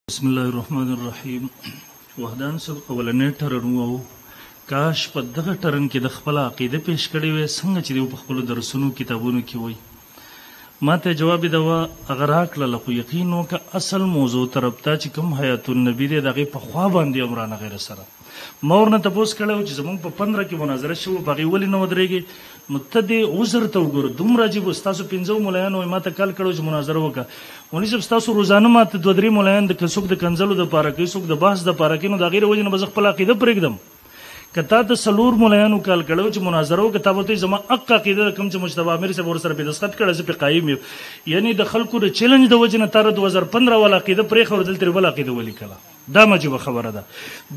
بسم الله الرحمن الرحیم. وحدان صاحب اولنې ټرن وو، کاش په دغه ټرن کې د خپل عقیده پیش کړی وای څنګه چې په خپل درسونو کتابونو کې وای. ما ته جواب دی وا اگر راکړه خو یقین وکړه اصل موضوع طرف ته چې کوم حیات النبی دی دغه په خوا باندې عمرانه غیر سره مور نه تاسو کړو چې زمونږ په 15 کې مناظره شو بغي ولې نه ودرېږي نو ته دې عذر ته وګوره. دومره عجیب تاسو 15 مولایانو ما ته کال کړو چې مناظره وکړه ونی چې تاسو روزانه ما ته 2-3 مولایان د کڅوک د کنزلو د پاره کې څوک د بحث د پاره کې نو د غیر وجه نه بز خپل عقیده پرېږدم. کته د سلور مولایانو کال کړو چې مناظره وکړه ته ته زما حق عقیده کوم چې مجتبی امیر سے ور سره په دسخط کړه چې په قائم یعنی د خلکو د چیلنج د وجه نه تر 2015 ولا عقیده پرې خور دل تر ولا عقیده ولي کړه. دا مجبه خبره ده.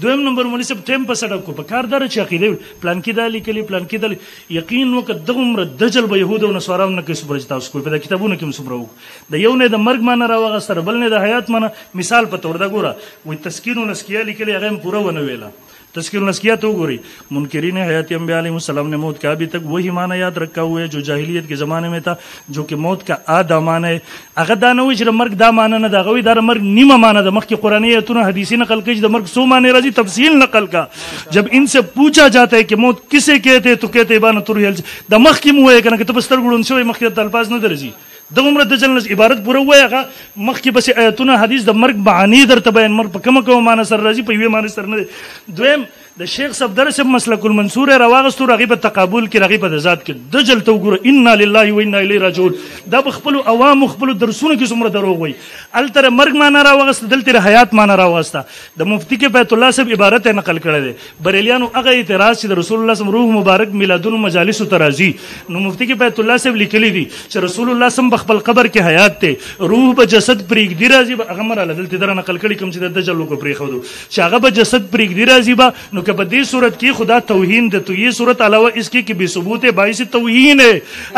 دویم نمبر مونږ سب ټیم په سړک کو په کار دار چې عقیده پلان کې دالي کلی پلان کې دالي یقین وکړه دغه دجل به يهود او نصارانو نه کې صبر تاسو کوی په کتابونو کې صبر وو د یو نه د مرګ معنی راوغه سره بل نه د حیات معنی مثال په تور دا ګوره وي تسکین نسکیه لیکلي هغه پورا ونه ویلا. تذکر नस्किया तो गोरी मुनकरीन हयात अंबिया अलैहिस्सलाम ने मौत का अभी तक वही माना याद रखा हुआ है जो जाहिलियत के ज़माने में था, जो कि मौत का आधा माना है. अगर दाना हुई मर्ग दा माना न दागवी दार मर्ग नीमा माना दा मख के कुरानी आयतों हदीसी नकल के द मर्ग सो माने राजी तफसील नकल का. जब इनसे पूछा जाता है कि मौत किसे कहते तो कहते बान तुरहिल द मख की मुँह है कि तबस्तर गुड़न से मख के अल्फाज न दर्जी दमर दजल इबारत पूरा हुआ है मख की बस आयतों हदीस द मर्ग बानी दर तबयन मर्ग कम कम माना सर राजी पे माने सर न द्वयम د شیخ صفدر سے مسلک المنصور راواغستو رغیب تقابل کی رغیب ذات کی دجل تو ګور ان لله و انا الیه راجعون دا بخپل عوام خپل درسونه کې څومره درو وای التر مرګ معنا راوغست دلته حیات معنا راوغستا. د مفتی کې بیت الله صاحب عبارت نقل کړی دی بریلیانو هغه اعتراض چې رسول الله صلی روح مبارک میلادونو مجالس ترازی نو مفتی کې بیت الله صاحب لیکلی دی چې رسول الله صلی خپل قبر کې حیات ته روح به جسد پرېګ دی راځي هغه مر دلته در نقل کړي کوم چې د دجل کو پرې خو چې هغه به جسد پرېګ دی راځي کہ بدی صورت کی خدا توہین دے تو یہ صورت علاوہ اس کی کہ بے ثبوت باعث توہین ہے.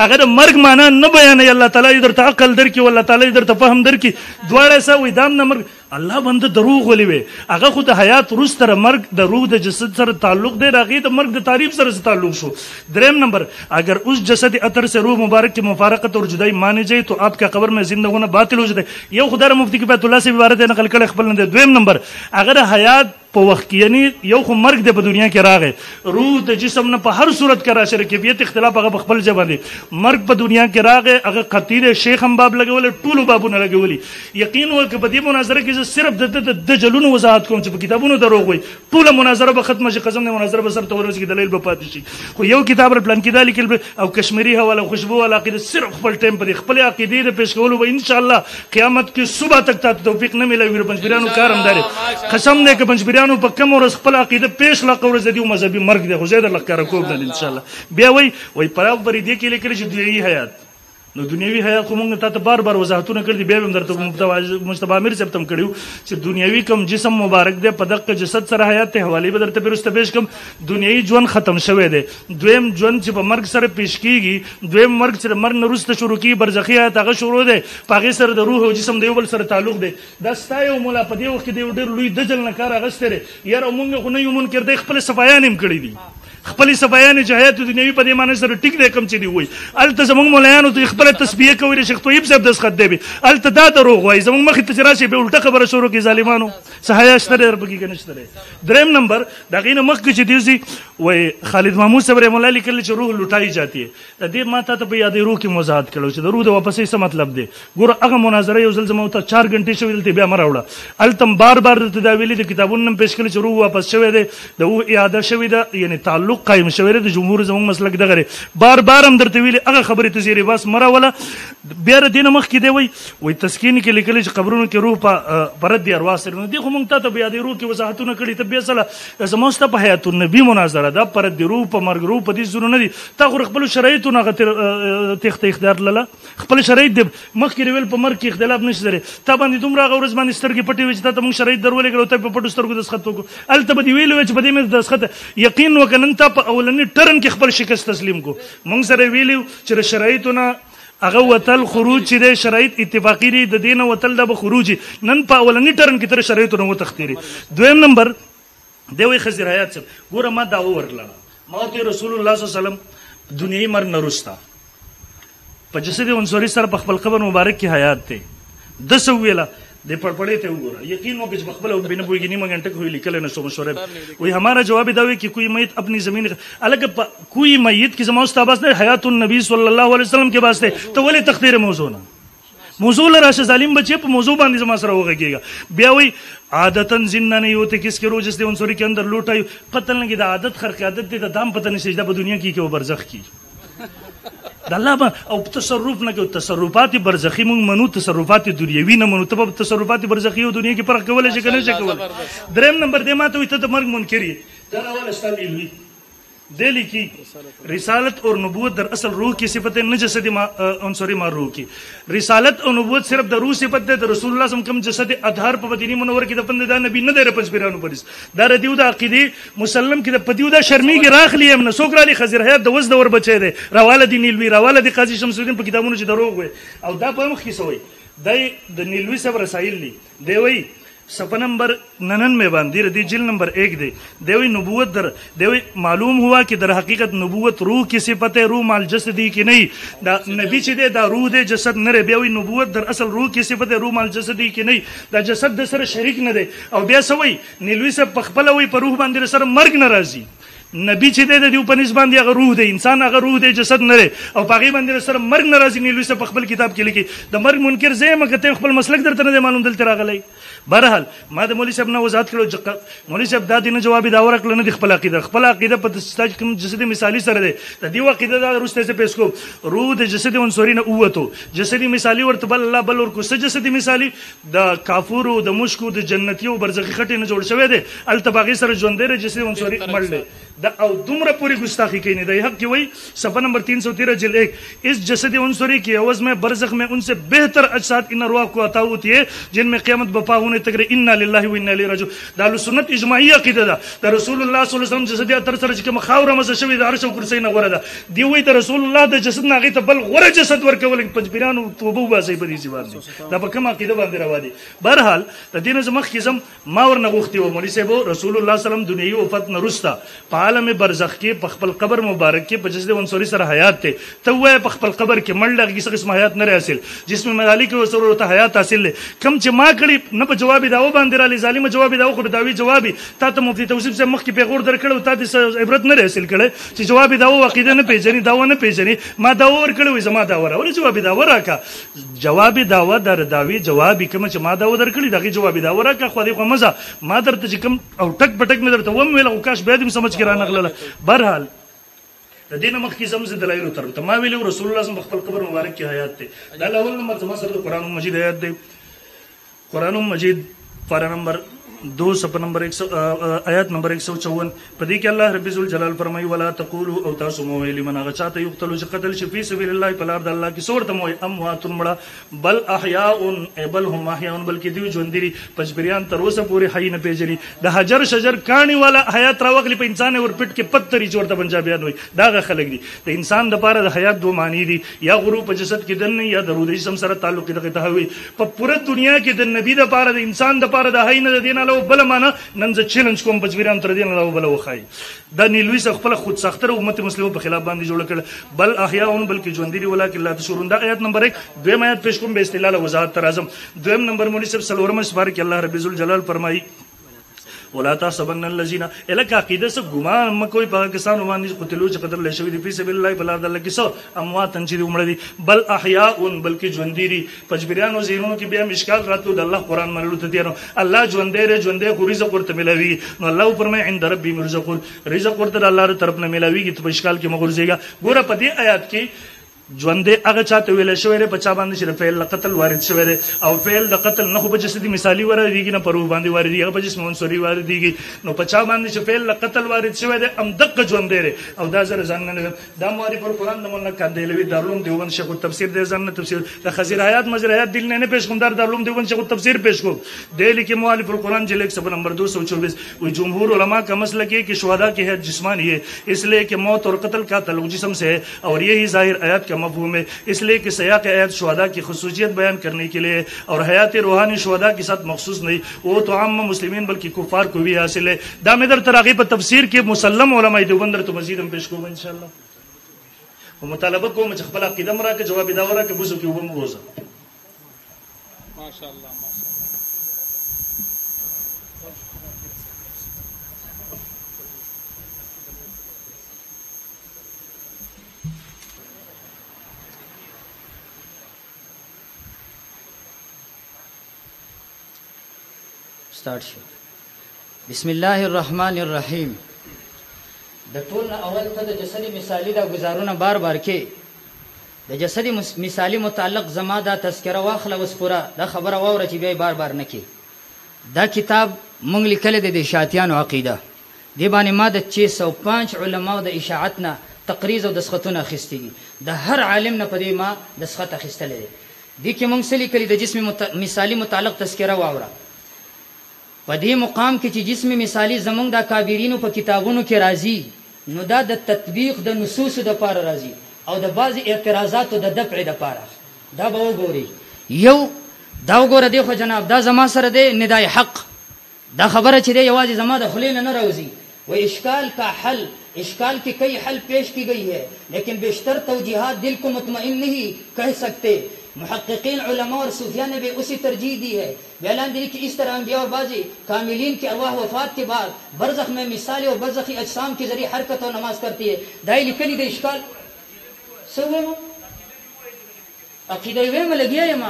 اگر مرگ مانا نہ بیان ہے اللہ تعالیٰ ادھر تا عقل در کی واللہ تعالیٰ ادھر تا فهم در کی دوار ایسا ویدام نہ مرگ اللہ بند دروغ ولی وے اگر خود حیات روز تر مرگ د روح د جسد سر تعلق دے راغی تو مرگ د تعریف سر تعلق شو. دریم نمبر اگر اس جسد اثر سے روح مبارک کی مفارقت اور جدائی مانی جائے تو آپ کا قبر میں زندہ ہونا باطل ہو جائے. یہ خدا مفتی کی بیت اللہ سے عبارت نقل کړي خپل نه. دویم نمبر اگر حیات په وخت کې یعنی یو خو مرګ د په دنیا کې راغی روح د جسم نه په هر صورت کې راشي کیفیت اختلاف هغه خپل ځای باندې مرګ په دنیا کې راغی هغه خطیر شیخ هم باب لګول ټول بابونه لګولي. یقین و چې په دې مناظره کې صرف د جلون وضاحت کوم چې په کتابونو دروغ وي ټول مناظره به ختمه شي قسم نه مناظره به سر تورځي کې دلیل به پاتې شي. خو یو کتاب پلان کې دالي کې او کشمیری حواله خوشبو والا عقیده صرف خپل ټیم په خپل عقیده د پیش کولو به ان شاء الله قیامت کې صبح تک ته توفیق نه ملوي. پنځبریانو کارم داري قسم نه کې پنځبریانو په کوم ورځ خپل عقیده پیش لا قور زدي او مذهبي مرګ دی خو زیاده لکه کوم نه ان شاء الله بیا وای پراو بری دی کې لیکل چې دوی حیات نو دنیوي حیات کوم ته بار بار وضاحتونه کړی بیا هم درته مجتبی امیر صاحب تم کړیو چې دنیوي کم جسم مبارک دی په دغه جسد سره حیات ته حواله به درته بیرسته پیش کوم. دنیوي ژوند ختم شوی دی. دویم ژوند چې په مرګ سره پیش کیږي دویم مرګ سره مرګ نه وروسته شروع کی برزخی حیات هغه شروع دی پاغه سره د روح او جسم د یو بل سره تعلق دی. دا ستایو مولا په دې وخت کې ډېر لوی دجل نه کار اغستره یاره مونږ خو نه یو منکر دی خپل صفایان هم کړی دي خپل صفایان جهاد دنیوي په دې معنی سره ټیک دی کم چې دی وای الته زمونږ مولایانو ته خپل تسبیح کوي شیخ طیب صاحب دسخط دی الته دا دروغ وای زمونږ مخ ته راشي به الټه خبره شروع کی ظالمانو صحایا شته ربګی کنيشته. دریم نمبر دغه نه مخ کې چې دیږي وای خالد محمود صاحب مولا لیکل چې روح لوټای جاتی ہے د دې ماته ته په یادې روح کې وضاحت کړو چې د روح د واپسې څه مطلب دی. ګور هغه مناظره یو ځل زموږ ته 4 غنټې شوې دلته بیا مراوړه التم بار بار د تداویلی د کتابونو پیش کړل چې روح واپس شوې ده د اعاده شوې ده یعنی تعلق قائم شوې ده. جمهور زموږ مسلک دغه بار بار هم درته ویلي هغه خبره ته زیری بس مراوله بیا د دینه مخ کې دی وای تسکین کې لیکل چې قبرونو کې روح پرد دی ارواح سره نو دی خو مونږ ته بیا د روح کې وضاحتونه کړي ته بیا سره زموږ ته په حیات النبی مناظره ده پرد دی روح په مرګ روح په دې زونه نه دي تا خو خپل شرایطونه غتر تخت اختیار لاله خپل شرایط د مخ کې ویل په مرګ کې اختلاف نشته لري تا باندې دومره غورز باندې سترګې پټې وي چې ته مونږ شرایط درولې کړو ته په پټو سترګو دسخط وکړو الته به دی ویل چې په دې مې دسخط یقین وکنن ته په اولنی ټرن کې خپل شکست تسلیم کو مونږ سره ویلو چې شرایطونه هغه وتل خروج چې د شرایط اتفاقی دي د دینه وتل د خروج نن په اولنی ټرن کې تر شرایطونه وتختيري. دویم نمبر دی وی خزر حیات صاحب ګوره ما دا ورکړه ما ته رسول الله صلی الله علیه وسلم دنیوي مرګ نه رستا په جسد انصاری سره په خپل قبر مبارک کې حیات ته د سو ویلا د पढ़े थे वो यकीन हो कि बखबल बिना बोई नहीं मंगन तक हुई लिखल न सो मशवरे वही हमारा जवाब दावे कि कोई मैयत अपनी जमीन अलग कोई मैयत की जमात ताबास ने हयातुन नबी सल्लल्लाहु अलैहि वसल्लम के वास्ते तो वले तखदीर मौजू ना मौजू ला राशि जालिम बच्चे पर मौजू बांधी जमा सरा होगा ब्या वही आदतन जिन्ना नहीं होते किसके रोज इसलिए उनसोरी के अंदर लूटा पता लगी आदत खर की आदत देता दाम पता नहीं सजदा दुनिया की वो बरजख की दल्ला او تصرف نه کوي تصرفات برزخی مونږ منو تصرفات دنیوي نه منو ته تصرفات برزخی او دنیا کې فرق کولای شي کنه شي کولای دریم نمبر دې ماته وي ته د مرګ منکری دا اول استاد علوي دلی کی رسالت اور نبوت در اصل روح کی صفت ہے نہ جسد عنصری ما روح کی رسالت اور نبوت صرف در روح صفت ہے رسول اللہ صلی اللہ علیہ وسلم کم جسد آدھار پر مدینی منور کی دفن دا نبی نہ دے پنځ پیرانو پرس دا ردیو دا عقیدی مسلم کی پدیو دا شرمی کی راخ لی امن سوکرا لی خزر حیات د وز دور بچے دے راواله دی نیلوی راواله دی قاضی شمس الدین په کتابونو چې دروغ وي او دا په مخ کې سوی د نیلوی صاحب رسائل لی دی وی صفحہ نمبر 99 باندې ردی جل نمبر 1 دی دیوی نبوت در دیوی معلوم ہوا کہ در حقیقت نبوت روح کی صفت ہے روح مال جسدی کی نہیں دا نبی چې دی دا روح دی جسد نه بیوی نبوت در اصل روح کی صفت ہے روح مال جسدی کی نہیں دا جسد د سره شریک نه دی او بیا سوی نیلوی سے پخپل وی پر روح باندې سره مرګ ناراضی نبی چې دی د دې په نسبت باندې هغه روح دی انسان هغه روح دی جسد نه لري او پاغي باندې سره مرګ ناراضي نیلوي سره په خپل کتاب کې لیکي د مرګ منکر زېم کته خپل مسلک درته نه معلوم دلته راغلی بهرحال ما د مولوی صاحب نه وضاحت کړو مولوی صاحب دا دینه جواب دا ورکړل نه د خپل عقیده په ستاج کوم جسد مثالی سره دی د دې عقیده دا رسته سے پیش کو روح د جسد عنصری نه اوته جسدی مثالی ورته بل الله بل ور کو جسدی مثالی د کافور او د مشکو د جنتی او برزخی خټه نه جوړ شوی دی التباغی سره ژوند دی جسد عنصری مړل دا او دومره پوری گستاخی کی نہیں حق کی وہی صفحہ نمبر 313 جلد 1 اس جسد عنصری کی عوض میں برزخ میں ان سے بہتر اجساد ان ارواح کو عطا ہوتی ہے جن میں قیامت بپا ہونے تک انا للہ و انا الیہ راجعون دا سنت اجماعی عقیدہ دا دا رسول اللہ صلی اللہ علیہ وسلم جسد اتر سره چې مخاور مز شوی د عرش او کرسی نه غره ده دی وی د رسول الله د جسد نه غیته بل غره جسد ورکول پنځپیرانو توبه واسي په دې باندې دا په کوم عقیده باندې روا دي بهرحال د دین زمخ کیزم ما ور نه غوښتي و مولوی صاحب رسول الله صلی الله علیه وسلم دنیوي وفات نه رستا عالم برزخ کې په خپل قبر مبارک کې په جسد عنصری سره حیات ته ته وای په خپل قبر کې مړ لږ قسم حیات نه حاصل جسم مالک او سره ته حیات حاصل کم چې ما کړي نه په جواب داو باندې را لې ظالم جواب داو خو داوی جوابي تا ته مفتی توصیف سے مخ کې پیغور درکړو تا د عبرت نه حاصل کړي چې جواب داو عقیده نه پیژني داو نه پیژني ما داو ور کړو زما داو ور جواب داو راکا جواب داو در داوی جواب کوم چې ما داو درکړي دغه جواب داو راکا خو دې کومه ما درته کوم او ټک پټک مې درته وم ویل او کاش به دې سمجھ کړه نغله بهرحال د دینه مخ کې زمزه دلایل تر ته ما ویلو رسول الله صلی الله علیه وسلم خپل قبر مبارک کې حیات ته دا اول نمبر زما سره قرآن مجید آیات دی قرآن مجید پارا نمبر 2 صفحہ نمبر 100 آیات نمبر 154 پدې کې الله رب ذل جلال فرمایي ولا تقولوا او تاسو مو ویلی من هغه چاته یقتلوا چې قتل شي فی سبیل الله په لار د الله کې سورته مو اموات مړه بل احیاء بل هم احیاء بلکې دی ژوند دي پجبریان تر اوسه پورې حی نه پیژني د حجر شجر کانی والا حیات راوغلی په انسان ور پټ کې پتري جوړته پنجابیان وي دا خلک دي د انسان د پاره د حیات دوه معنی دي یا غرو په جسد کې دن یا درود جسم سره تعلق دغه ته وي په پوره دنیا کې د نبی د پاره د انسان د پاره د حی نه دینه بل معنا نن ز چیلنج کوم پجویران تر دین الله بل وخای د نیلوی خپل خود سختره امت مسلمه په خلاف باندې جوړ کړ بل احیاء بلکې ژوند دي ولکه الله تشورون دا آیت نمبر 1 دویم آیت پیش کوم به استدلال وضاحت تر اعظم دویم نمبر مولوی صاحب سلورم سپار کې الله رب ذل جلال فرمایي ولا تحسبن الذين الک عقیده سے گمان مکوئی پاکستان باندې قتلوا چې قتل لشي دي په سبیل الله بل الله کې سو اموات چې دي عمر دي بل احیاء بلکې ژوند دي پجبریان او زینونو کې بیا مشکال راتلو د الله قران منلو ته دي الله ژوند خو رزق ورته ملوي نو الله فرمای عند ربي مرزقون رزق ورته الله تر طرف نه ملوي چې په مشکال کې مغرزيږي ګوره په دې آیات کې ژوند هغه چاته ویل شوی دی په چا باندې چې فعل قتل وارد شوی دی او فعل د قتل نه خو په جسدي مثالی وردیږي نه پر باندې وردیږي هغه په جسم عنصری وردیږي نو په چا باندې چې فعل قتل وارد شوی دی ام دقه ژوند دی او دا زره ځان نه دا معرفت قرآن د مولا کاندلوی دارالعلوم دیوبند شیخ تفسیر دی ځان نه تفسیر د خزیر آیات مجر آیات دل نه پیش کوم دارالعلوم دیوبند شیخ تفسیر پیش کو دہلی کے مؤلف القرآن جلد صفحہ نمبر 224 وہ جمہور علماء کا مسلک ہے کہ شہداء کی حیات جسمانی ہے اس لیے کہ موت اور قتل کا تعلق جسم سے ہے اور یہی ظاہر آیات کا مفہوم ہے اس لیے کہ سیاق آیت شہداء کی خصوصیت بیان کرنے کے لیے اور حیات روحانی شہداء کے ساتھ مخصوص نہیں وہ تو عام مسلمین بلکہ کفار کو بھی حاصل ہے دام در تراغی پر تفسیر کے مسلم علماء دیوبند تو مزید ہم پیش کو انشاءاللہ وہ مطالبہ کو مجھ خپل عقیدہ مرا کے جواب داورا کے بوزو کی وہ موزہ ماشاءاللہ ستارټ شو. بسم الله الرحمن الرحیم. د ټول اول ته د جسدی مثالی دا گزارونه بار بار کې د جسدی مثالی متعلق زما دا تذکره واخله وس پورا دا خبره واوره چې بیا بار بار نه کې. دا کتاب مونږ لیکل د شاتیانو عقیده دی باندې ما د 605 علماو د اشاعتنا تقریز او دسخطونه اخیستي د هر عالم نه پدې ما دسخط اخیستلې دي کې مونږ سلی کلی د جسم مثالی متعلق تذکره واوره. په دې مقام کې چې جسم مثالی زمونږ د کابرینو په کتابونو کې راځي نو دا د تطبیق د نصوص د پاره راځي او د بعض اعتراضاتو د دفع د پاره. دا به وګوري یو دا وګوره دی خو جناب دا زما سره دی ندای حق دا خبره چې دی یوازې زما د خلیل نه راوځي و اشکال کا حل اشکال کی کئی حل پیش کی گئی ہے لیکن بیشتر توجیحات دل کو مطمئن نہیں کہہ سکتے. محققین علماء اور صوفیاء نے بھی اسی ترجیح دی ہے. اعلان دی کہ اس طرح انبیاء اور بعضی کاملین کی ارواح وفات کے بعد برزخ میں مثالی اور برزخی اجسام کے ذریعے حرکت اور نماز کرتی ہے. دائی لکلی دے اشکال سویم عقیده ویم لګیا یم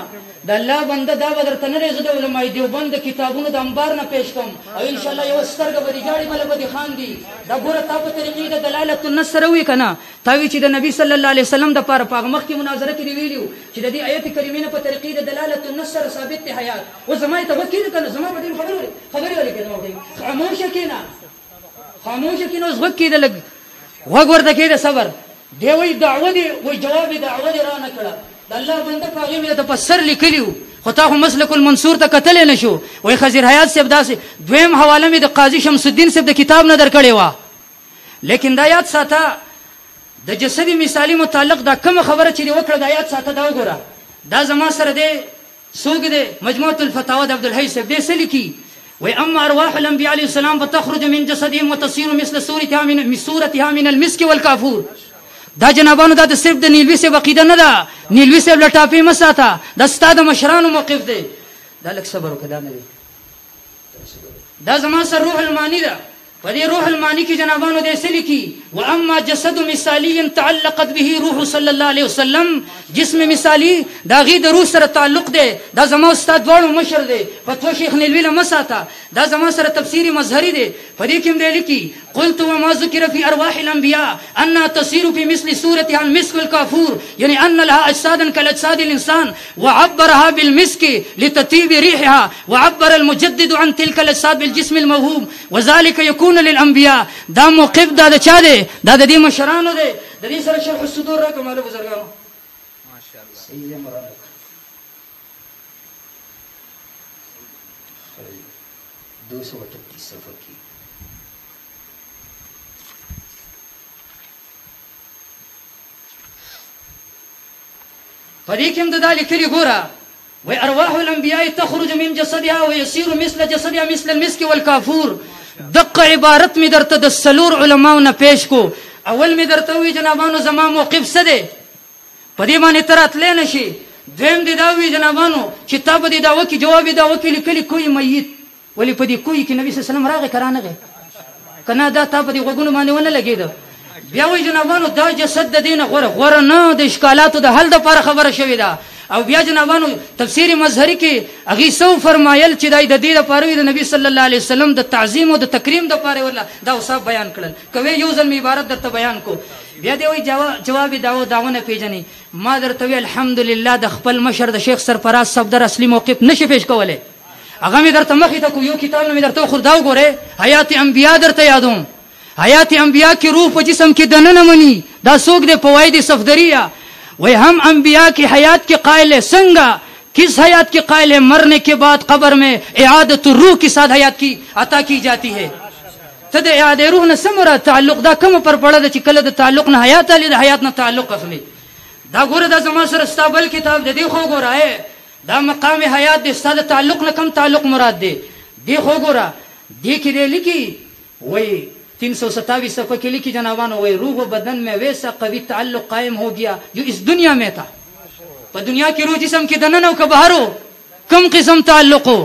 د الله بنده دا بدر تنره زده علماء دیوبند کتابونو د انبار نه پیش کوم او ان شاء الله یو سترګه به جاړي مل به خان دي دا ګوره تا په طریقې د دلالت النصر وی کنه تا وی چې د نبی صلی الله علیه وسلم د پاره پاغ مخ کې مناظره کې ویلیو چې د دې آیت کریمه په طریقې د دلالت النصر ثابت ته حیات او زمای ته وکیل کنه زما په دې خبره لري کنه خاموش کینا زغ کې د لګ وګور د کې د صبر دی وی دعوه دی وی جواب دعوه دی را نه کړه د الله بنده پاغي مې ته پسر لیکلیو خو تا خو مسلک المنصور ته قتل نه شو وای خضر حیات صاحب داسې دویم حواله مې د قاضي شمس الدین صاحب د کتاب نه درکړې و. لیکن دا یاد ساته د جسدی مثالی متعلق دا کوم خبره چې وکړه دا یاد ساته دا وګوره دا زما سره دی سوق دی مجموعه الفتاوی د عبد الحی صاحب دې سلیکي وای اما ارواح الانبیاء علیهم السلام فتخرج من جسدهم وتصير مثل صورتها من المسك والكافور. دا جنابانو دا د صرف د نیلوی صاحب عقیده نه ده نیلوی صاحب لټاپی مساته دا ستاد مشرانو موقف دی دا لک صبر وکړه نه دا زما سره روح المانی ده په دې روح المانی کې جنابانو د اصل کې و اما جسد مثالی تعلقت به روح صلی الله علیه وسلم جسم مثالی دا غي د روح سره تعلق دی دا زما استاد وړو مشر دی فتوا شیخ نیلوی له مساته دا زما سره تفسیری مظهری دی په دې کې هم دی لیکي قلت وما ذكر في ارواح الانبياء انها تصير في مثل صورتها المسك والكافور يعني ان لها اجسادا كاجساد الانسان وعبرها بالمسك لتطيب ريحها وعبر المجدد عن تلك الاجساد بالجسم الموهوب وذلك يكون للانبياء. دا موقف دا د چا دی دا د دې مشرانو دی د دې سره شرح الصدور را کومه بزرګانو ماشاءالله صحیح مراد 238 صفحه کې پدې کې هم دا لیکلي ګوره و ارواح الانبیاء تخرج من جسدها ويصير مثل جسدها مثل المسك والكافور. دقه عبارت می درته د سلور علماو نه پیش کو. اول می درته وی جنابانو زما موقف څه دی پدې باندې تراتلې نشي. دویم دی دا وی جنابانو چې تاسو دې دا وکی جواب دا وکی لیکلي کوئی میت ولی پدې کوئی کې نبی صلی الله علیه وسلم راغی کرانه کنه دا تاسو دې وګونو باندې ونه لګید بیا وی جنابانو دا جسد د دین غره نه د اشکالاتو د حل د لپاره خبره شوې ده او بیا جنابانو تفسیر مظهری کې اغي سو فرمایل چې د دې لپاره د نبی صلی الله علیه وسلم د تعظیم او د تکریم د لپاره ولا دا اوسه بیان کړل کوي یو ځل می عبارت درته بیان کو بیا دی وی جواب داونه پیژني ما درته وی الحمدلله د خپل مشر د شیخ سرفراز صفدر اصلي موقف نشي پیش کوله هغه می درته مخې ته کو یو کتاب نه می درته خوردا وګوره حیات انبیاء درته یادوم حیات انبیاء کی روح په جسم کې دننه منی دا سوق د فواید صفدریه وی ہم انبیاء کی حیات کے قائل سنگا کس حیات کے قائل مرنے کے بعد قبر میں اعادت روح کے ساتھ حیات کی عطا کی جاتی ہے تد اعاده روح نه سمره تعلق دا کوم پر پړه د چې کله د تعلق نه حیات علی د حیات نه تعلق اخلي دا ګوره د زما سره استابل کتاب د دې خو ګوره دا مقام حیات د استاد تعلق نه کم تعلق مراد دی دی خو ګوره دی کې دی لیکي وای 327 صفحه के लिखी जनाबानो वही रूह व बदन में वैसा कभी ताल्लुक कायम हो गया जो इस दुनिया में था. पर दुनिया की रूह जिस्म की दनन हो कबारो कम किस्म ताल्लुक हो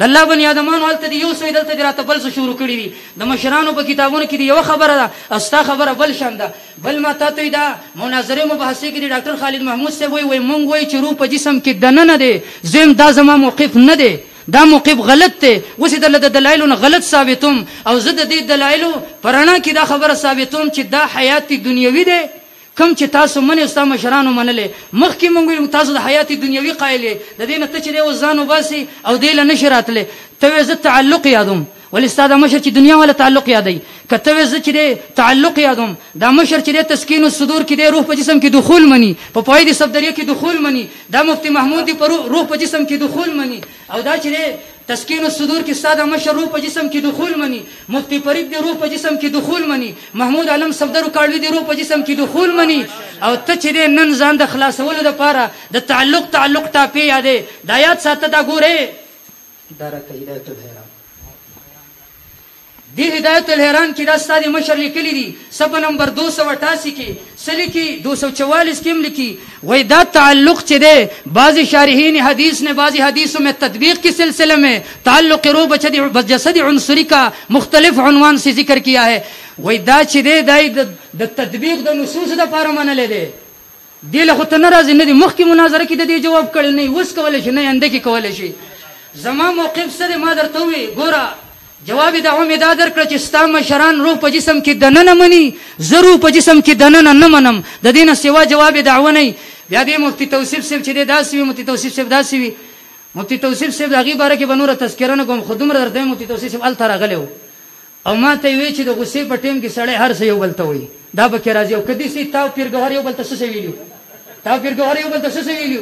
د الله بنی ادمانو حالت دی یو څه دلته راته بل څه شروع کړی دي د مشرانو په کتابونو کې دی یو خبره ده استا خبره بل شنده بل ما ته دا مناظره مباحثه کې ډاکټر خالد محمود صاحب وای مونږ وای چې روح په جسم کې دننه دی زم دا زما موقف نه دی دا موقف غلط دی. اوس یې درله د دلایلو نه غلط ثابتوم او زه د دې دلایلو په رڼا کې دا خبره ثابتوم چې دا حیات دنیوي دی کم چې تاسو منې او ستا مشرانو منلې. مخکې مونږ ویل تاسو د حیات دنیوي قایل یې، د دې نه ته چې دی اوس ځان وباسي او دې له نشي راتلی. ته وایې زه تعلق یادوم، ولې ستا دا مشر چې دنیا والا تعلق یادوي. که ته وایې زه چې دی تعلق یادوم، دا مشر چې دی تسکین الصدور کې دی روح په جسم کې دخول مني، په فواید صفدریه کې دخول مني، دا مفتی محمود دی په روح په جسم کې دخول مني، او دا چې دی تسکین الصدور کې ساده مشر روح په جسم کې دخول مني، مفتی فرید دی روح په جسم کې دخول مني، محمود عالم صفدر کاړوی دی روح په جسم کې دخول مني. او ته چې دی نن ځان د خلاصولو لپاره د تعلق ټاپې یادې دا یاد ساته. دا ګورې دا راته هدایت الحیران دی، هدایت الحیران کې دا ستا د مشر لیکلی دي صفحه نمبر 288 کې سلی کې 244 کې هم لیکي وای دا تعلق چې دی بعض شارحین حدیث نے بعض حدیثوں میں تطبیق کی سلسلے میں تعلق روح جسد عنصری کا مختلف عنوان سے ذکر کیا ہے. وای دا چې دی د تطبیق د نصوص د پاره منلې دی. دی له خو ته ناراضي نه دي، مخکې مناظره کې د دې جواب کړی نه، اوس کولی شي نه انده کې کولی شي. زما موقف سره ما درته ووی ګوره جواب دعوه مې دا درکړه چې ستا مشران روح په جسم کې دننه مني، زه روح په جسم کې دننه نه منم، د دې نه سوا جواب دعوه نه. بیا دې مفتی توصیف صاحب چې دی داسې وي، مفتی توصیف صاحب داسې وي، مفتی توصیف صاحب د هغې باره کې به نوره تذکره نه کوم، خو دومره درته وایم مفتی توصیف صاحب هلته راغلی و او ما ته یې وایي چې د غصې په ټیم کې سړی هر څه یو بل ته وایي، دا به کې راځي. او که داسې تا پیرګوهر یو بل ته څه ویلي، تا پیرګوهر یو بل ته څه ویلي،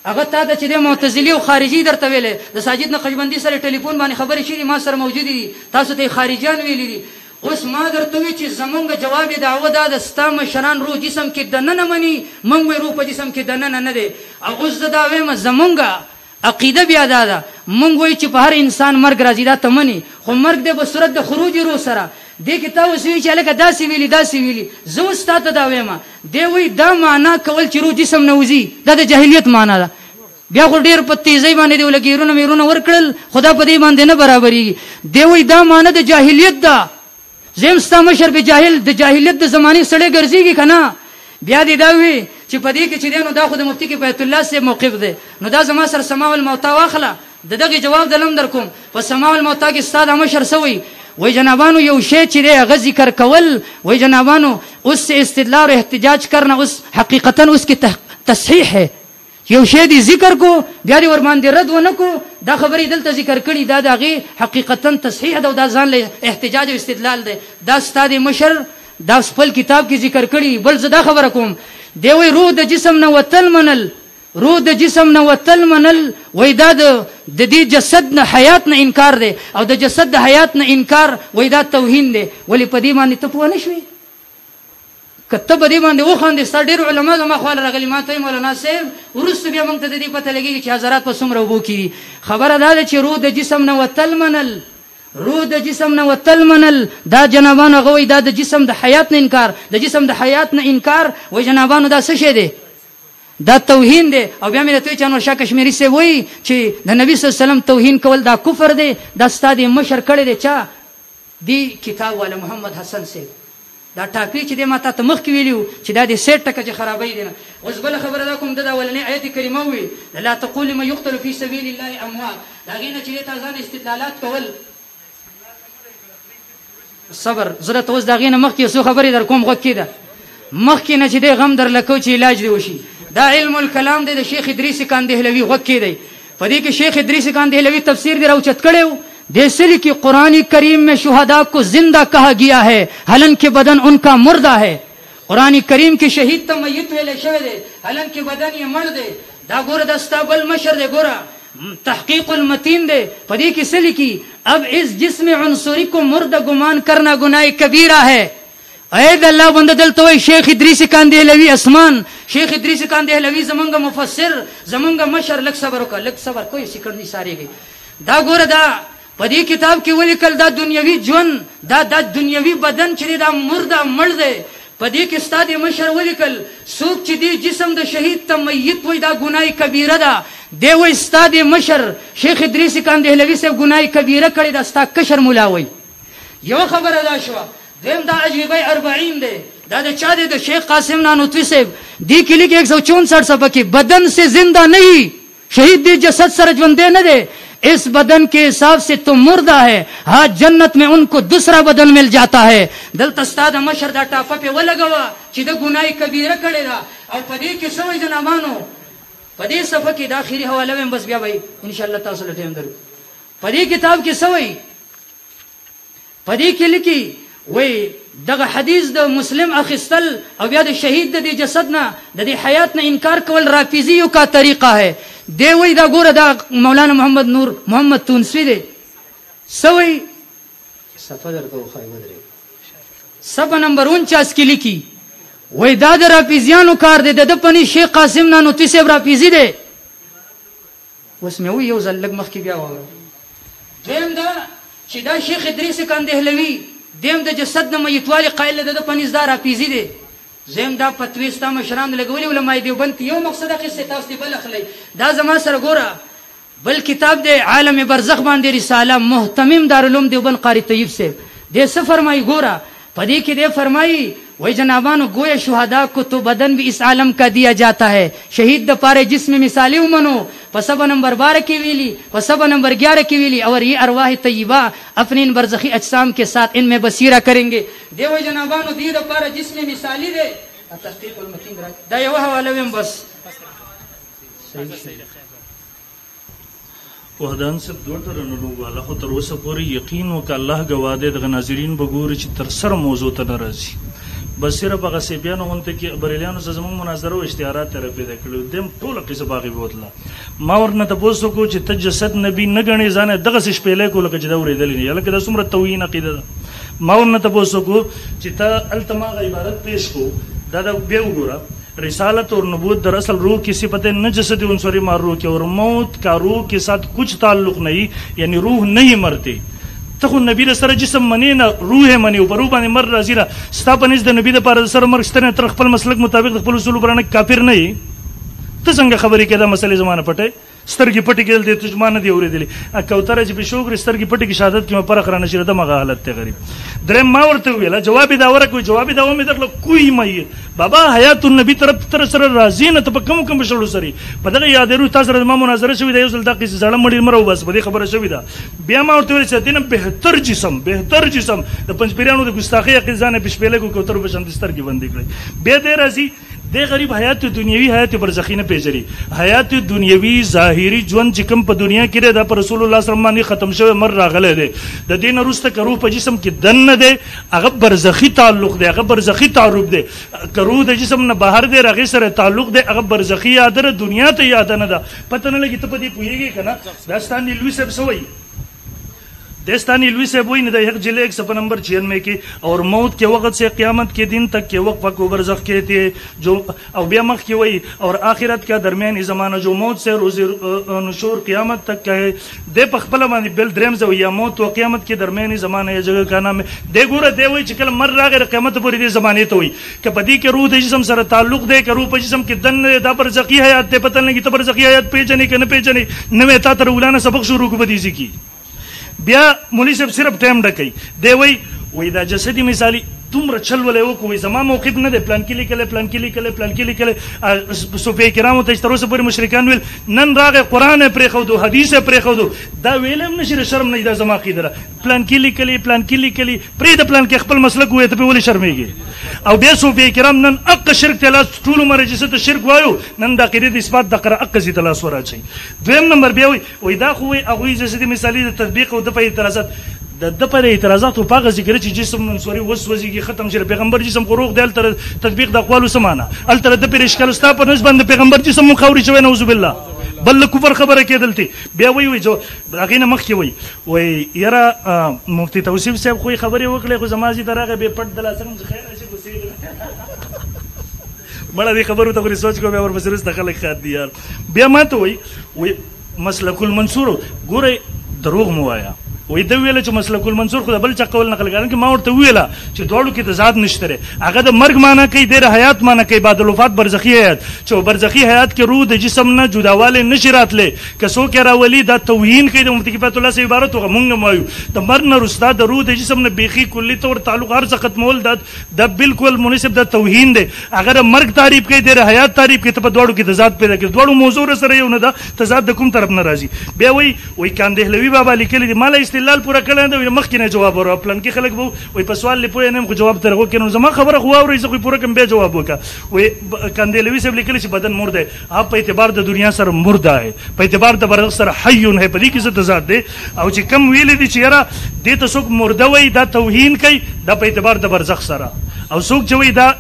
هغه تا ته چې دی معتزلي او خارجي درته ویلې. د ساجد نقشبندي سره ټلیفون باندې خبرې شوي ما سره موجودې دي، تاسو ته یې خارجیان ویلي دي. اوس ما درته وایي چې زمونږ جواب دعوه دا د ستا مشران روح جسم کې دننه مني، موږ وایو روح په جسم کې دننه نه دی. او اوس زه دا وایم زمونږ عقیده بیا دا ده، موږ وایو چې په هر انسان مرګ راځي، دا ته مني، خو مرګ دی په صورت د خروج روح سره. دې کې تا اوس وایي چې هلکه داسې ویلي داسې ویلي، زه اوس تا ته دا وایم دی وایي دا معنا کول چې روح جسم نه وځي دا د جاهلیت معنا ده. بیا خو ډېر په تیزۍ باندې دی ولګېرونه میرونه ورکړل، خدا په دې باندې نه برابرېږي. دی وایي دا معنا د جاهلیت ده، زم ستا مشر به جاهل د جاهلیت د زمانې سړی ګرځېږي که نه. بیا دې دا وي چې په دې کې چې دی نو دا خو د مفتي کفایت الله صاحب موقف دی، نو دا زما سره سماع الموتا واخله، د دغې جواب دلم در کوم. په سماع الموتا کې ستا د مشر څه وایي؟ وای جنابانو یو شی چې دی هغه ذکر کول، وای جنابانو اس سے استدلال اور احتجاج کرنا اس حقیقتا اس کی تصحیح ہے. یو شی دی ذکر کو بیا دی ور باندې رد ونه کو، دا خبرې دلته ذکر کړي، دا د هغې حقیقتا تصحیح ده او دا ځان له احتجاج او استدلال دی. دا ستا د مشر دا خپل کتاب کې ذکر کړي. بل زه دا خبره کوم، دی وایي روح د جسم نه وتل منل، روح د جسم نه وتل منل، وای دا د دې جسد نه حیات نه انکار دی، او د جسد د حیات نه انکار وای دا توهین دی. ولې په دې باندې ته پوه نه شوې؟ که ته په دې باندې وخاندې، ستا ډېر علما زما خواله راغلي، ما ته مولانا صاحب وروسته بیا موږ ته د دې پته لګېږي چې حضرات په څومره اوبو کې دي. خبره دا ده چې روح د جسم نه وتل منل، روح د جسم نه وتل منل، دا جنابانو هغه وایي دا د جسم د حیات نه انکار، د جسم د حیات نه انکار وایي جنابانو دا څه شی دی؟ دا توهین دی. او بیا مې درته وایي چې انور شاه کشمیري صاحب وایي چې د نبي صلی الله علیه وسلم توهین کول دا کفر دی. دا ستا د مشر کړی دی چا؟ دی کتاب والا محمد حسن صاحب. دا ټاپې چې دی ما تا ته مخکې ویلي وو چې دا د 60 ټکه چې خرابوي دی نه. اوس بله خبره دا کوم د اولنۍ آیت کریمه ووي لا تقول لمن یقتل فی سبیل الله اموات، د هغې نه چې دی تا ځان استدلالات کول. صبر، زه درته اوس د هغې نه مخکې څو خبرې در کوم، غوږ کېده. مخکې نه چې دی غم در لکو چې علاج دی وشي، دا علم الکلام دی د شیخ ادریس کاندهلوي. غوږ کېدی په دې کې شیخ ادریس کاندهلوي تفسیر دی راوچت کړی و. دیسلی کی قرآن کریم میں شہداء کو زندہ کہا گیا ہے، حالان کہ بدن ان کا مردہ ہے. قرآن کریم کی شہید تا میت ویلے شوی دے، حالان کہ بدن یہ مر دے. دا گورا دستا بل مشر دے، گورا تحقیق المتین دے پدی کی سلی کی اب اس جسم عنصری کو مردہ گمان کرنا گناہ کبیرہ ہے. اید اللہ بند دل تو شیخ ادریس کاندهلوی اسمان، شیخ ادریس کاندهلوی زمونږ مفسر، زمونږ مشر. لک صبر وکړه، لک صبر کوئی سکړ نه ساري گئی. دا ګوره دا په دې کتاب کې ولیکل دا دنیوي ژوند، دا دنیوي بدن چې دا مرده مړ دی. په دې کې ستا د مشر ولیکل څوک چې دې جسم د شهید ته میت وایي دا ګناه کبیره ده. دی وایي ستا د مشر شیخ ادریس کاندهلوي صاحب ګناه کبیره کړې ده، ستا کشر مولا وایي. یو خبره دا شوه. دیم دا اجوبه 40 دی، دا د چا دی؟ د شیخ قاسم نانوتوی صاحب. دی کې لیکي 164 صفحه کې بدن سے زندہ نہیں، شهید دی جسد سره ژوندی نه دی. इस बदन के हिसाब से तो मुर्दा है, हाँ जन्नत में उनको दूसरा बदन मिल जाता है। दलता स्ताद मशर दा टापा पे वलगवा कि द गुनाह कबीरा करेगा और पदे के सवई जनाबानो पदे सफा की दाखिरी हवाले में बस गया भाई इंशाअल्लाह ताला लटे अंदर पदे किताब की सवई पदे के लिखी वही दगा हदीस द मुस्लिम अखिस्तल अब याद शहीद द जसद ना द हयात ना इनकार कवल राफिजियों का तरीका है। दे वही दा गोरा दा मौलाना मोहम्मद नूर मोहम्मद तुनसवी दे सवई सफदर को खाइबदरे सफा नंबर 49 की लिखी वही दादा राफिजियानो कार दे द पनी शेख कासिम नानो तिसे राफिजी दे उसमें वही यो जल्लग मख की गया होगा देम दा चिदा शेख इदरीस कंदहलवी देम द जसद न मयतवाली कायल द पनिजदार राफिजी दे زم دا پتويستا مشران لګولي علماء دیوبند یو مقصد قصه تاسو دی بل اخلي دا زما سره ګوره بل کتاب دی عالم برزخ باندې رساله محتمم دارالعلوم دیوبند قاری طیب سے دے سے فرمائی ګوره پدی کې دے فرمائی وہی جنابانو گویا شہداء کو تو بدن بھی اس عالم کا دیا جاتا ہے شہید د پارے جسم مثالی منو پسبا نمبر 12 کی ویلی پسبا نمبر 11 کی ویلی اور یہ ارواح طیبہ اپنے ان برزخی اجسام کے ساتھ ان میں بصیرہ کریں گے دے وہی جنابانو دی د پارے جسم مثالی دے تحقیق المتین دا یو حواله ویم بس وحدان سے دوڑ ترنو والا خو تر اوسه پورې یقین وک الله گواده د ناظرین بګوري چې تر سر موضوع ته ناراضي بس صرف هغه سی بیان غونته کې بریلیانو سره زموږ مناظره او اشتهارات تر پیدا کړو دیم ټول قصه باغی بوتله ما ورنه تاسو کو چې تجسد نبی نه غني ځانه دغه شپېلې کو لکه چې دا ورېدل نه لکه د څومره توهین عقیده ما ورنه تاسو کو چې ته التما عبارت پیش کو دا به وګوره رسالت اور نبوت دراصل روح کی صفت نہ جسد عنصری مار روح کی اور موت کا روح کے ساتھ کچھ تعلق نہیں یعنی روح نہیں مرتے تخو نبی سره جسم منی نه روح منی او روح باندې مر راځي را ستاپنځ د نبی د پر سره مرګ ستنه تر خپل مسلک مطابق خپل اصول برانه کافر نه ته څنګه خبرې کړه مسلې زمانه پټه سترګې پټې کېدل د تجمان دی اورېدلې کوتره چې په شوګر سترګې پټې کې شهادت کې فرق را نشي د مغه حالت ته غریب درې ما ورته ویلا جواب دا ورکوي جواب دا و مې درلو کوی مې بابا حیات النبی طرف تر سره راځي نه ته کوم کوم بشلو سری په دغه یادرو تاسو سره ما مناظره شوې د یو ځل دغه زړه مړی مرو بس په دې خبره شوې ده بیا ما ورته ویل چې دینه بهتر جسم د پنځپیرانو د ګستاخی عقیدانه بشپېله کو کوتر په شان سترګې بندې کړې به دې راځي د غریب حیات دنیوي حیات برزخی نه پیژري حیات دنیوي ظاهري ژوند چې کوم په دنیا کې د رسول الله صلی الله علیه وسلم ختم شوی مر راغله دی د دین وروسته کرو په جسم کې دن نه دی هغه برزخی تعلق دی هغه برزخی تعارف دی کرو د جسم نه بهر دی هغه سره تعلق دی هغه برزخی یاد ده دنیا ته یاد نه ده پته نه لګی ته په دې پوهیږي کنه داستان لوی صاحب سوئی دستانی لوی سے وہی نہیں حق جلے 100 نمبر 96 کی اور موت کے وقت سے قیامت کے دن تک کے وقفہ کو برزخ کہتے جو او بیا مخ کی وہی اور آخرت کا درمیانی زمانہ جو موت سے روز نشور قیامت تک کا ہے دے پخپل باندې بل دریم زو یا موت و قیامت کے درمیانی زمانہ یہ جگہ کا نام ہے دے ګوره دے وہی چې کله مر راغی قیامت پورې دې زمانه ته وہی کہ بدی کے روح د جسم سره تعلق دے کہ روح په جسم کې دن دا برزخی حیات ته پتہ نہیں کہ برزخی حیات پیژنې کنه پیژنې نو تا تر ولانا سبق شروع کو بدی کی بیا مولوی صاحب صرف ټایم ډکای دی وای دا جسدی مثالی دومره چل ولې وکوي زما موقف نه دی پلان کې لیکل صوفی کرامو ته تر اوسه پورې مشرکان ویل نن راغه قران پرې خو دو حدیث پرې خو دو دا ویلم نشي شرم نه دا زما خیدره پلان کې لیکل پرې د پلان کې خپل مسلک وې ته په ولې شرمېږي او بیا صوفی کرام نن اق شرک تلاس ټول عمر جسد شرک وایو نن د عقیده اثبات د قرأ اق زی تلاس وراچي دویم نمبر بیا وای دا خو هغه جسدی مثالی د تطبیق او د اعتراضات د پر اعتراضات او پاغه ذکر چې جسم منصوري وسوځي ختم شي پیغمبر جسم خروغ دل تر تطبیق د اقوال سمانه ال تر د پر اشکال استا پر نسبت د پیغمبر جسم مخاوري شوی نعوذ بالله بل کفر خبره کېدلتي بیا وی جو هغه نه مخ کې وی یرا مفتی توصیف صاحب خو خبره وکړه خو زمازي درغه به پټ دلا څنګه خیر شي کوسي مړه دې خبرو ته غوړي سوچ کو به ور بسرس دخل خاط دی یار بیا ما ته وی مسلک المنصور ګوره دروغ مو وایا وې د ویله چې مسلک المنصور خو بل چا قول نقل کړي ما ورته ویله چې دواړو کې تضاد نشته هغه د مرګ معنی کوي د حیات معنی کوي بعد الوفات برزخی حیات چې برزخی حیات کې روح د جسم نه جداواله نشي راتله کسو کې راولي دا توهین کوي د مفتی کفایت الله سي عبارت وغه مونږ نه وایو د مرګ نه رستا د روح د جسم نه بيخي کلی تور تعلق هر څه ختمول د بالکل مناسب د توهین دی اگر مرګ تعریف کوي د حیات تعریف کوي ته په دواړو کې تضاد پیدا کوي دواړو موضوع سره یو نه ده تضاد د کوم طرف نه راځي بیا وای کاندهلوی بابا لیکلی دی مال استدلال پورا کړل دا مخکې نه جواب ورو پلان کې خلک وو وای په سوال لپاره نه خو جواب ترغو کینو زما خبره خو اوري زه خو پورا کوم به جواب وکا وای کاندهلوی صاحب لیکلی چې بدن مرده اپ په اعتبار د دنیا سره مرده ہے په اعتبار د برزخ سره حی ہے په دې کې څه تضاد دی او چې کم ویل دي چې یاره دې ته څوک مرده وای دا توهین کوي دا په اعتبار د برزخ سره او څوک چې وای دا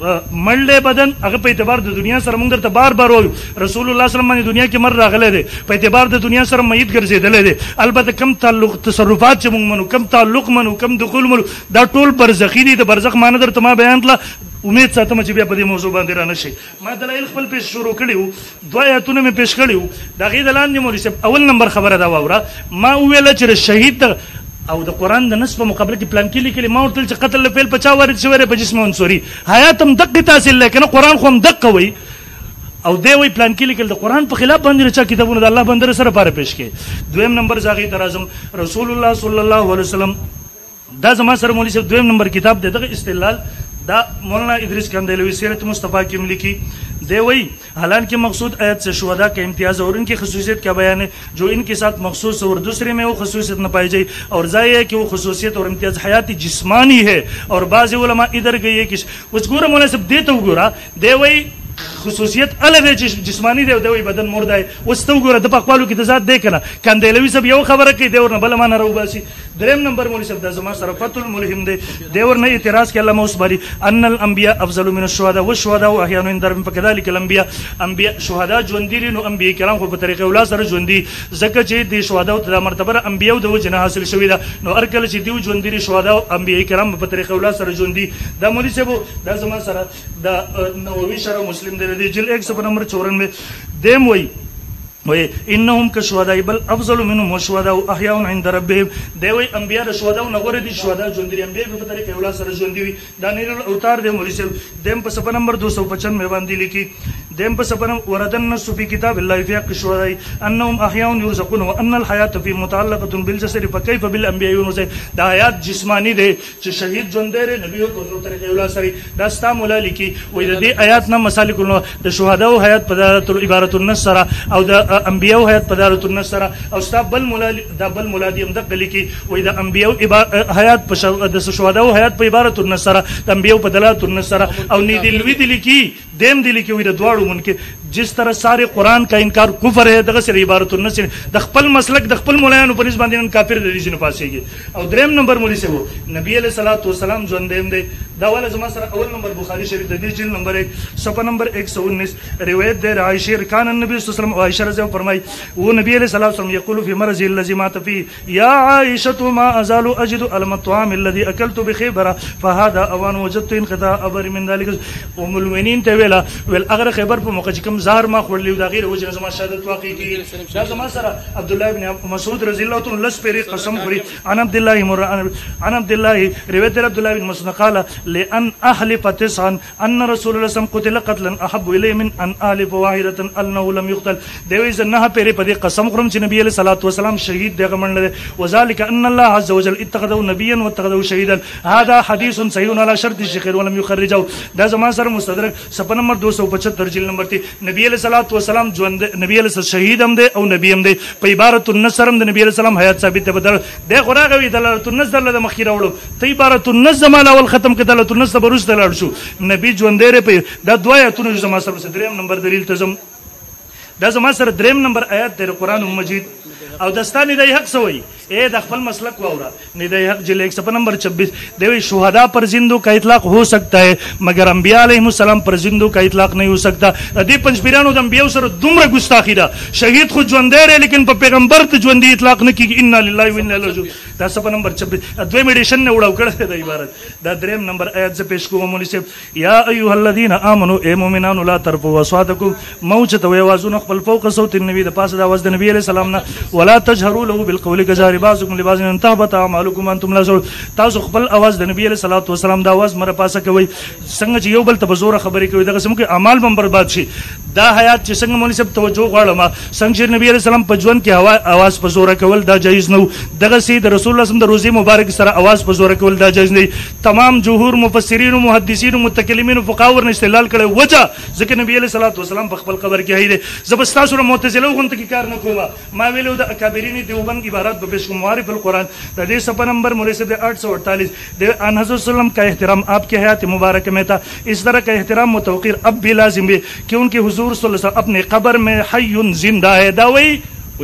مړلې بدن هغه په اعتبار د دنیا سره موږ ته بار بار وایو رسول الله صلی الله علیه وسلم باندې دنیا کې مر راغله دي په اعتبار د دنیا سره میت ګرځیدل دي البته کم تعلق تصرفات چې موږ منو کم تعلق منو کم دخول منو دا ټول برزخی دي د برزخ معنی درته ما بیان کړه امید ساتم چې بیا په دې موضوع باندې را نشي ما دلایل خپل پیش شروع کړیو دوه آیاتونه مې پیش کړیو دا غي دلان مولوی صاحب اول نمبر خبره دا وره ما ویل چې شهید او د قران د نص په مقابله کې پلان کې لیکلي ما ورته چې قتل فعل په چا وارد شوی په جسم عنصري حیات هم دقه تحصیل لکنه قران خو هم دقه وي او دی وی پلان کې لیکل د قران په خلاف باندې چې کتابونه د الله بندر سره پاره پیش کړي دویم نمبر زاغي ترازم رسول الله صلی الله علیه وسلم دا زما سره مولوی صاحب دویم نمبر کتاب دغه استدلال دا مولانا ادریس کندهلوی سیرت مصطفی کی ملکی دے وہی حالانکہ مقصود آیت سے شہداء کا امتیاز اور ان کی خصوصیت کا بیان ہے جو ان کے ساتھ مخصوص اور دوسرے میں وہ خصوصیت نہ پائی جائے اور ظاہر ہے کہ وہ خصوصیت اور امتیاز حیاتی جسمانی ہے اور بعض علماء ادھر گئی ہے کہ اس گورا مناسب دے تو گورا دے وہی خصوصیت الگ ہے جسمانی دی دوی بدن مرده ہے وستو ګوره د پخوالو کې تضاد دی کنه کاندهلوی صاحب یو خبره کوي دی ورنه بل معنا راوباسي دریم نمبر مولوی صاحب د زما سره فتح الملهم دی دی ورنه اعتراض کوي علامه اوسباری ان الانبیاء افضل من الشهداء والشهداء احيانا عند ربهم فكذلك الانبیاء انبیاء شهدا ژوند دي نو انبیاء کرام خو په طریقې ولا سره ژوند دي ځکه چې د شهدا ته مرتبه انبیاء د وجنه حاصل شوی دا نو ارکل چې دی ژوند دي شهدا انبیاء کرام په طریقې ولا سره ژوند دي دا مولوی صاحب دا زما سره د نووي شرح مسلم دی جل 100 نمبر 94 دیم وی انهم كشهداء بل افضل منهم وشهداء احياء عند ربهم دی وی انبیاء د شهدا نو غره دي شهدا ژوند دي انبیاء په طریقې ولا سره ژوند دي دا نه اوتار دی مولوی صاحب دیم په صفحه نمبر 295 باندې لیکي دیم په صفحه وردن في كتاب الله في حق الشهداء انهم احياء يرزقون وان الحياه في متعلقه بالجسد فكيف بالانبياء يونس دا حیات جسمانی دی چې شهید ژوند دی نبی کو طریقې ولا سره دا ستا مولا لیکي وې د دې آیات نه مسالک د شهدا او حیات په عبارت النصر او د انبیاء حیات په عبارت النصر او ستا بل مولا دا بل مولا دی هم د لیکي وې د انبیاء حیات په د شهدا او حیات په عبارت النصر د انبیاء په دلالت النصر او نی دلوی دی لیکي دیم دی لیکي وې د دواړو منکه जिस तरह सारे कुरान का इनकार कुफर है दगा से इबारत उन्नस द खपल मसलक द खपल मुलायन ऊपर इस बांधे काफिर दरीज ने पासेगी और द्रेम नंबर मुली से वो नबी अलैहि सलातो वसलाम जो अंदेम दे दावाला जमा सर अव्वल नंबर बुखारी शरीफ द जिल नंबर 1 सफा नंबर 119 रिवायत दे आयशा कान नबी सल्लल्लाहु अलैहि वसल्लम आयशा रज़ी अल्लाह फरमाई वो नबी अलैहि सलातो वसलाम यकुल फी मरज़ الذي مات فيه يا عائشه ما ازال اجد الم الطعام الذي اكلت بخيبر فهذا اوان وجدت انقطاع ابر من ذلك ام المؤمنين ته ویل اگر خیبر په موقع کم زار ما خورلی دا غیر وجه زما شهادت واقع کی دا زما سره عبد الله ابن مسعود رضی الله تعالی عنہ لس قسم خوري عن عبد الله روایت عبد الله بن مسعود قال لان احلف تسعا ان رسول الله صم قتل قتلا احب الي من ان الف واحده انه لم يقتل دوی زنه پرې په دې قسم خورم چې نبی علیہ الصلوۃ والسلام شهید دغه منل وذلك ان الله عز وجل اتخذه نبيا واتخذه شهيدا هذا حديث صحيح على شرط الشيخ ولم يخرجه دا زما سره مستدرک صفحه نمبر 275 جلد نمبر 3 نبی علیہ الصلوۃ والسلام ژوند نبی علیہ شهید هم دی او نبی هم دی په عبارت النصر هم د نبی علیہ السلام حیات ثابت ده بدل د قراغوی دلالت النصر له مخیره وړو ته عبارت النصر مال اول ختم کړه دلالت النصر بروس دلال شو نبی ژوند دی په دا دوه آیاتونه زما سره دریم نمبر دلیل تزم دا زما سره دریم نمبر آیات د قرآن مجید او دستانی د حق سوئی اے د خپل مسلک واورا ندای حق جل 1 نمبر 26 دیوی شهدا پر زندوں کا اطلاق ہو سکتا ہے مگر انبیاء علیہ السلام پر زندوں کا اطلاق نہیں ہو سکتا دی پنځ پیرانو د انبیاء سره دومره ګستاخی ده شهید خو ژوند دی لیکن په پیغمبر ته ژوند اطلاق نه کیږي ان لله و انا الیه راجعون دا صفحه نمبر 26 دویم ایډیشن نه وړاو کړه د عبارت دا دریم نمبر آیات ز پیش کوم مولوی صاحب یا ایها الذین آمنوا اے مومنانو لا ترفعوا اصواتکم موجت و یوازون خپل فوق صوت النبی د پاسه د आवाज د نبی علیہ السلام نه ولا تجهروا له بالقول كجار لباسکم لباس ان تهبط اعمالکم انتم لا تشعرون. تاسو خپل اواز د نبی علیه الصلاۃ والسلام د اواز مره پاسه کوي څنګه چې یو بل ته بزور خبرې کوي دغه سم کې اعمال هم برباد شي. دا حیات چې څنګه مولوی صاحب توجه غواړم څنګه چې نبی علیه السلام په ژوند کې اواز په زور کول دا جایز نه و. دغه سي د رسول الله صلی الله علیه وسلم د روزي مبارک سره اواز په زور کول دا جایز نه. تمام جمهور مفسرین او محدثین او متکلمین او فقهاء ورن استدلال کړي وجه ځکه نبی علیه الصلاۃ والسلام په خپل قبر کې هیله زبستا سره معتزله غونته کې کار نه کوم. ما ویلو د اکابرین دیوبند عبارت به پیش کوم معرف القرآن د دې صفحه نمبر مولوی صاحب 848 د ان حضرت صلی الله علیه وسلم کا احترام آپ کے حیات مبارک میں تھا. اس طرح کا احترام و توقیر اب بھی لازم ہے کیونکہ حضور صلی اللہ علیہ وسلم اپنے قبر میں حی زندہ ہے. دا وہی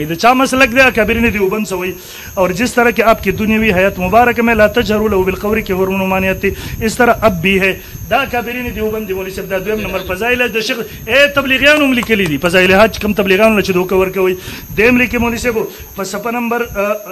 د چا مسلک دی اکابرین دیوبند سوئی. اور جس طرح کہ آپ کی دنیاوی حیات مبارک میں لا تجهروا له بالقول کی حرم مانیت تھی اس طرح اب بھی ہے. دا اکابرین دیوبند دی مولوی صاحب دا دویم نمبر فضائل د شیخ تبلیغیان هم لیکلي دي فضائل حج کم تبلیغیان چې دوه کور کوي دیم لیکي مولوی صاحب په صفحه نمبر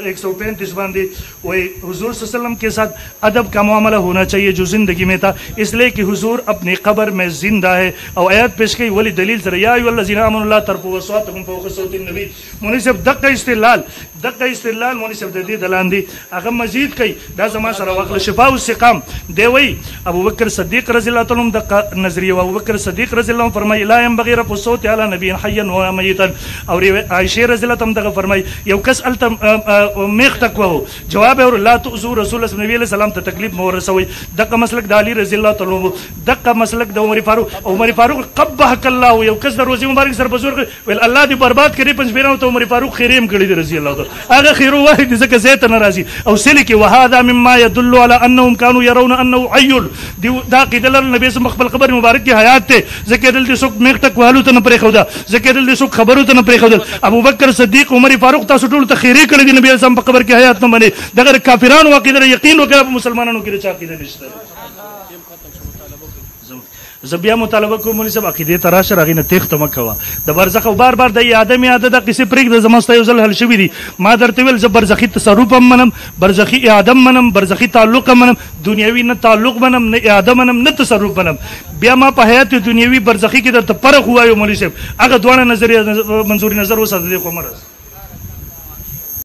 135 باندې وہی حضور صلی اللہ علیہ وسلم کے ساتھ ادب کا معاملہ ہونا چاہیے جو زندگی میں تھا اس لیے کہ حضور اپنی قبر میں زندہ ہے. اور آیات پیش کی ولی دلیل سره یا ایها الذین آمنوا لا ترفعوا اصواتکم فوق صوت النبی. مولوی صاحب دغه استدلال مولوی صاحب د دې دلاندې هغه مزید کوي دا زما سره واخله شفاء السقام دی وی ابو بکر صدیق رضی الله تعالی عنہ د نظریه ابو بکر صدیق رضی الله عنه فرمایي لا ينبغي رفع الصوت على نبي حيا وميتا. اور عائشه رضی الله تعالی عنها فرمایي یو کس التم میخ تکوه جواب اور لا تؤذوا رسول الله نبی علیہ السلام ته تکلیف مو ورسوي. دغه مسلک د علی رضی الله تعالی عنہ دغه مسلک د عمر فاروق قبحك الله یو کس د روزي مبارک سره بزرګ ول الله دې برباد کړي پنځ بیرو ته عمر فاروق خیریم کړي دی رضی الله تعالی هغه خیرو واحد ځکه زیت ناراضي او سلکی وهذا مما يدل على انهم كانوا يرون انه عيل دا قیدل نبی سم خپل قبر مبارک کی حیات ته ذکر دل دې سوک میخ تک والو ته نه پرې خو دا ذکر دل دې سوک خبرو ته نه پرې خو دا ابو بکر صدیق عمر فاروق تاسو ټول ته خیری کړي دی نبی سم په قبر کې حیات نه باندې دغه کافرانو عقیده یقین وکړه مسلمانانو کې چا عقیده نشته. زبیا مطالبه کوم مولوی صاحب عقیده تراشه راغینه تخت مکوا د برزخ او بار بار د ادم یاد د قصه پرېګ د زمسته یو ځل حل شوی دي. ما درته ویل ز برزخی تصرف منم برزخی ادم منم برزخی تعلق منم دنیوي نه تعلق منم نه ادم منم نه تصرف منم. بیا ما په حیات دنیوي برزخی کې د فرق وایو مولوی صاحب هغه دوه نظریه منظور نظر وساته دی کومره